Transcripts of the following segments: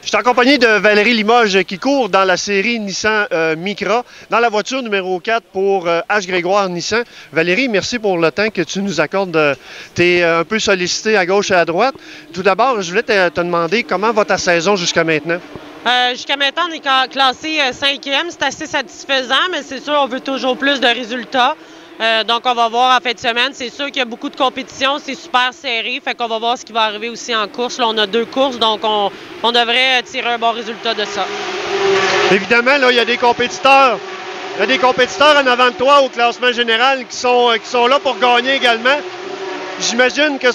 Je suis accompagné de Valérie Limoges qui court dans la série Nissan Micra, dans la voiture numéro 4 pour H. Grégoire Nissan. Valérie, merci pour le temps que tu nous accordes. Tu es un peu sollicité à gauche et à droite. Tout d'abord, je voulais te demander comment va ta saison jusqu'à maintenant? Jusqu'à maintenant, on est classé 5e. C'est assez satisfaisant, mais c'est sûr, on veut toujours plus de résultats. Donc, on va voir en fin de semaine. C'est sûr qu'il y a beaucoup de compétition. C'est super serré. Fait qu'on va voir ce qui va arriver aussi en course. Là, on a 2 courses, donc on devrait tirer un bon résultat de ça. Évidemment, là, il y a des compétiteurs. Il y a des compétiteurs en avant de toi au classement général qui sont là pour gagner également. J'imagine que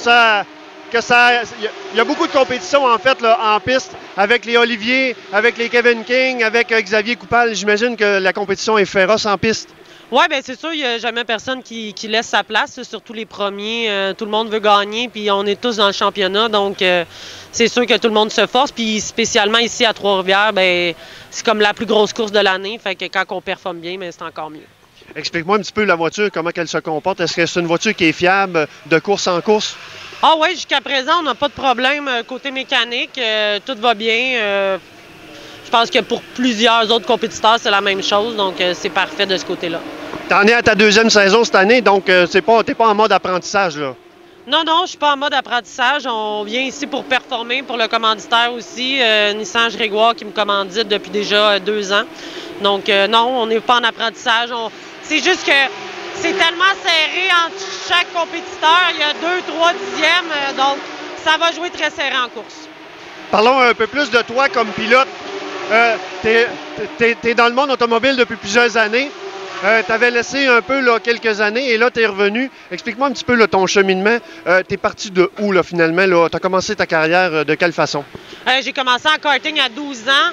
il y a beaucoup de compétitions en fait là, en piste avec les Olivier, avec les Kevin King, avec Xavier Coupal. J'imagine que la compétition est féroce en piste. Oui, bien c'est sûr, il n'y a jamais personne qui laisse sa place, surtout les premiers. Tout le monde veut gagner, puis on est tous dans le championnat, donc c'est sûr que tout le monde se force. Puis spécialement ici à Trois-Rivières, bien, c'est comme la plus grosse course de l'année, fait que quand on performe bien, bien, c'est encore mieux. Explique-moi un petit peu la voiture, comment elle se comporte. Est-ce que c'est une voiture qui est fiable de course en course? Ah oui, jusqu'à présent, on n'a pas de problème côté mécanique. Tout va bien. Je pense que pour plusieurs autres compétiteurs, c'est la même chose, donc c'est parfait de ce côté-là. Tu en es à ta 2e saison cette année, donc t'es pas en mode apprentissage, là? Non, non, je ne suis pas en mode apprentissage. On vient ici pour performer, pour le commanditaire aussi. Nissan Grégoire qui me commandite depuis déjà 2 ans. Donc non, on n'est pas en apprentissage. C'est juste que c'est tellement serré entre chaque compétiteur. Il y a 2-3 dixièmes, donc ça va jouer très serré en course. Parlons un peu plus de toi comme pilote. T'es dans le monde automobile depuis plusieurs années. Tu avais laissé un peu là, quelques années et là, tu es revenu. Explique-moi un petit peu là, ton cheminement. Tu es parti de où là, finalement? Tu as commencé ta carrière de quelle façon? J'ai commencé en karting à 12 ans.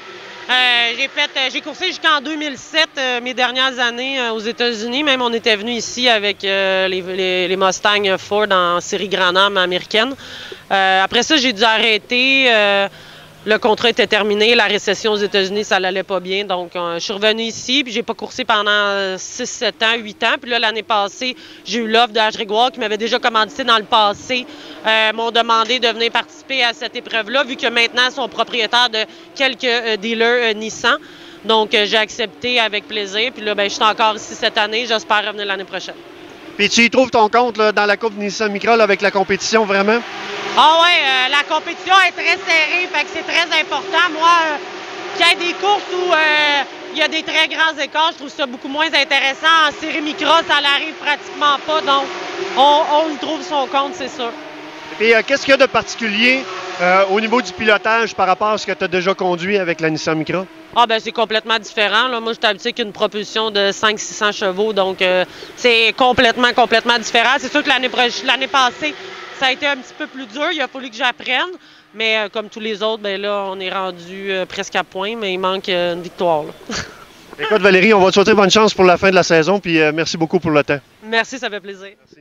J'ai coursé jusqu'en 2007, mes dernières années aux États-Unis. Même on était venu ici avec les Mustang Ford en série Grand Am américaine. Après ça, j'ai dû arrêter. Le contrat était terminé, la récession aux États-Unis, ça n'allait pas bien. Donc, je suis revenu ici, puis j'ai pas coursé pendant 6, 7 ans, 8 ans. Puis là, l'année passée, j'ai eu l'offre de H. Grégoire qui m'avait déjà commandité dans le passé. M'ont demandé de venir participer à cette épreuve-là, vu que maintenant, ils sont propriétaires de quelques dealers Nissan. Donc, j'ai accepté avec plaisir. Puis là, ben, je suis encore ici cette année. J'espère revenir l'année prochaine. Puis tu y trouves ton compte là, dans la Coupe Nissan Micra là, avec la compétition, vraiment? Ah oui, la compétition est très serrée, fait que c'est très important. Moi, qu'il y ait des courses où il y a des très grands écarts, je trouve ça beaucoup moins intéressant. En série Micra, ça n'arrive pratiquement pas, donc on y trouve son compte, c'est sûr. Et qu'est-ce qu'il y a de particulier au niveau du pilotage par rapport à ce que tu as déjà conduit avec la Nissan Micra? Ah ben c'est complètement différent. Là. Moi, je suis habitué avec une propulsion de 500-600 chevaux, donc c'est complètement différent. C'est sûr que l'année passée, ça a été un petit peu plus dur. Il a fallu que j'apprenne. Mais comme tous les autres, ben là, on est rendu presque à point, mais il manque une victoire. Là. Écoute Valérie, on va te souhaiter bonne chance pour la fin de la saison, puis merci beaucoup pour le temps. Merci, ça fait plaisir. Merci.